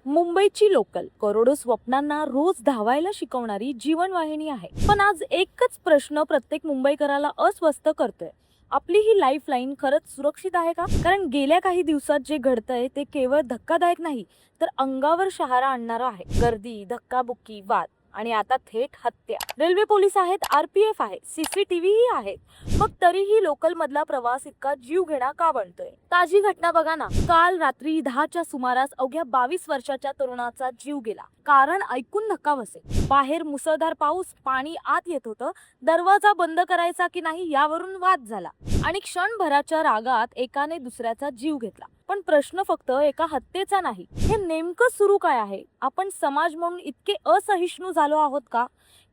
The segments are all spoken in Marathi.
मुंबईची लोकल करोडो स्वप्नांना रोज धावायला शिकवणारी जीवनवाहिनी आहे. पण आज एकच प्रश्न प्रत्येक मुंबईकराला अस्वस्थ करतोय. आपली ही लाईफलाईन खरंच सुरक्षित आहे का? कारण गेल्या काही दिवसात जे घडतंय ते केवळ धक्कादायक नाही, तर अंगावर शहारा आणणारं आहे. गर्दी, धक्काबुक्की, वाद आणि आता थेट हत्या. रेल्वे पोलीस आहेत, आरपीएफ आहे, सीसीटीव्ही आहेत. मग तरीही लोकल मधला प्रवास इतका जीव घेणा का बनतोय? ताजी घटना बघा ना. काल रात्री 10च्या सुमारास अवघ्या 22 वर्षाच्या तरुणाचा जीव गेला. कारण ऐकून धक्का बसेल. बाहेर मुसळधार पाऊस, पाणी आत येत होतं. दरवाजा बंद करायचा की नाही यावरून वाद झाला आणि क्षणभराच्या रागात एकाने दुसऱ्याचा जीव घेतला. पण प्रश्न फक्त एका हत्येचा नाही, हे नेमकं सुरू काय आहे? आपण समाज म्हणून इतके असहिष्णू झालो आहोत का,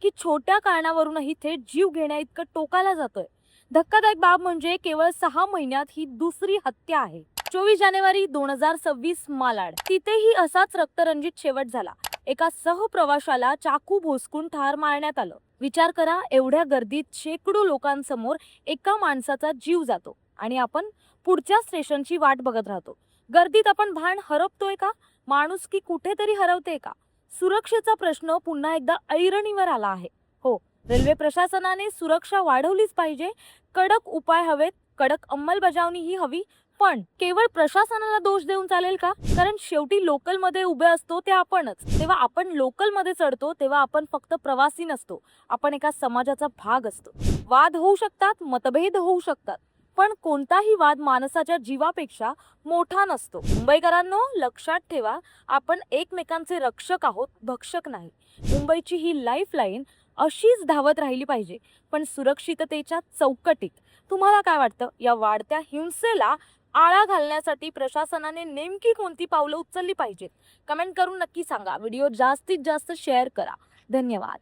की छोट्या कारणावरूनही थेट जीव घेण्या इतकं टोकाला जातोय? धक्कादायक बाब म्हणजे केवळ 6 महिन्यात ही दुसरी हत्या आहे. 24 जानेवारी 2026 मालाड. तिथेही असाच रक्तरंजित शेवट झाला. एका सहप्रवाशाला चाकू भोसकून ठार मारण्यात आलं. विचार करा, एवढ्या गर्दीत शेकडो लोकांसमोर एका माणसाचा जीव जातो आणि आपण पुढच्या स्टेशनची वाट बघत राहतो. गर्दीत आपण भान हरपतोय का? माणुसकी कुठेतरी हरवते का? सुरक्षेचा प्रश्न पुन्हा एकदा ऐरणीवर आला आहे. हो, रेल्वे प्रशासनाने सुरक्षा वाढवलीच पाहिजे. कडक उपाय हवेत, कडक अंमलबजावणीही हवी. पण केवळ प्रशासनाला दोष देऊन चालेल का? कारण शेवटी लोकलमध्ये उभे असतो ते आपणच. तेव्हा आपण लोकलमध्ये चढतो तेव्हा आपण फक्त प्रवासी नसतो, आपण एका समाजाचा भाग असतो. वाद होऊ शकतात, मतभेद होऊ शकतात, पण कोणताही वाद माणसाच्या जीवापेक्षा मोठा नसतो. मुंबईकरांनो, लक्षात ठेवा, आपण एकमेकांचे रक्षक आहोत, भक्षक नाही. मुंबईची ही लाईफलाईन अशीच धावत राहिली पाहिजे, पण सुरक्षिततेच्या चौकटीत. तुम्हाला काय वाटतं, या वाढत्या हिंसेला आळा घालण्यासाठी प्रशासनाने नेमकी कोणती पावलं उचलली पाहिजेत? कमेंट करून नक्की सांगा. व्हिडिओ जास्तीत जास्त शेअर करा. धन्यवाद.